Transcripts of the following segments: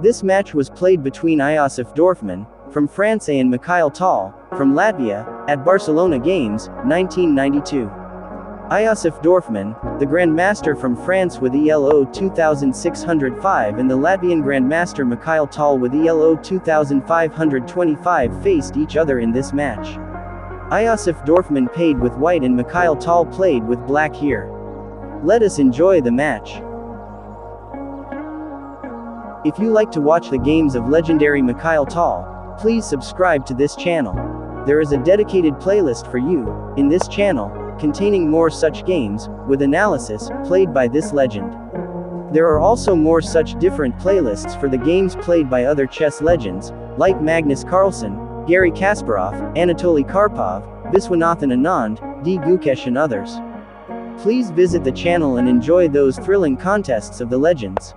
This match was played between Iossif Dorfman, from France and Mikhail Tal, from Latvia, at Barcelona Games, 1992. Iossif Dorfman, the Grandmaster from France with ELO 2605 and the Latvian Grandmaster Mikhail Tal with ELO 2525 faced each other in this match. Iossif Dorfman played with white and Mikhail Tal played with black here. Let us enjoy the match. If you like to watch the games of legendary Mikhail Tal, please subscribe to this channel. There is a dedicated playlist for you, in this channel, containing more such games, with analysis, played by this legend. There are also more such different playlists for the games played by other chess legends, like Magnus Carlsen, Garry Kasparov, Anatoly Karpov, Viswanathan Anand, D. Gukesh and others. Please visit the channel and enjoy those thrilling contests of the legends.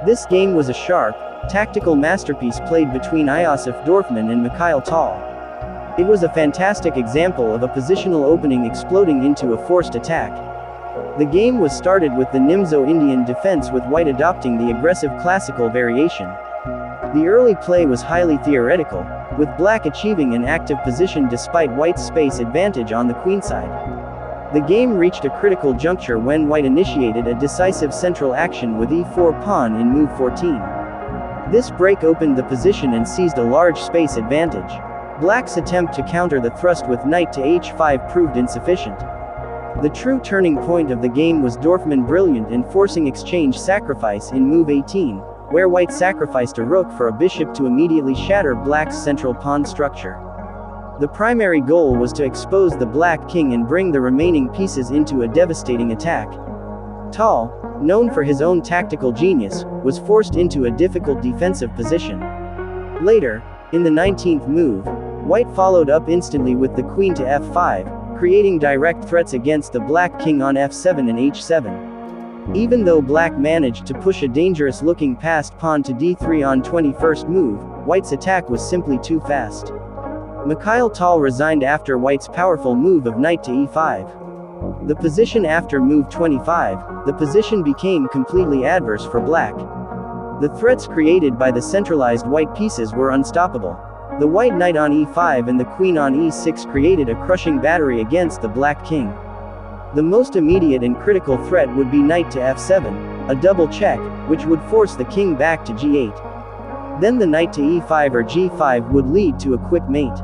This game was a sharp, tactical masterpiece played between Iossif Dorfman and Mikhail Tal. It was a fantastic example of a positional opening exploding into a forced attack. The game was started with the Nimzo-Indian defense with white adopting the aggressive classical variation. The early play was highly theoretical, with black achieving an active position despite white's space advantage on the queenside. The game reached a critical juncture when white initiated a decisive central action with e4 pawn in move 14. This break opened the position and seized a large space advantage. Black's attempt to counter the thrust with knight to h5 proved insufficient. The true turning point of the game was Dorfman brilliant in forcing exchange sacrifice in move 18, where white sacrificed a rook for a bishop to immediately shatter black's central pawn structure. The primary goal was to expose the black king and bring the remaining pieces into a devastating attack. Tal, known for his own tactical genius, was forced into a difficult defensive position. Later, in the 19th move, white followed up instantly with the queen to f5, creating direct threats against the black king on f7 and h7. Even though black managed to push a dangerous-looking passed pawn to d3 on 21st move, white's attack was simply too fast. Mikhail Tal resigned after white's powerful move of knight to e5. The position after move 25, the position became completely adverse for black. The threats created by the centralized white pieces were unstoppable. The white knight on e5 and the queen on e6 created a crushing battery against the black king. The most immediate and critical threat would be knight to f7, a double check, which would force the king back to g8. Then the knight to e5 or g5 would lead to a quick mate.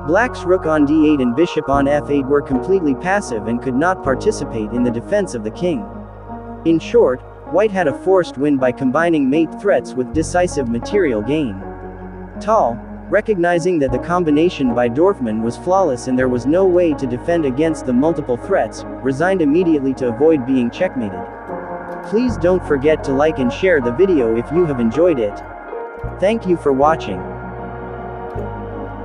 Black's rook on d8 and bishop on f8 were completely passive and could not participate in the defense of the king. In short, white had a forced win by combining mate threats with decisive material gain. Tal, recognizing that the combination by Dorfman was flawless and there was no way to defend against the multiple threats, resigned immediately to avoid being checkmated. Please don't forget to like and share the video if you have enjoyed it. Thank you for watching.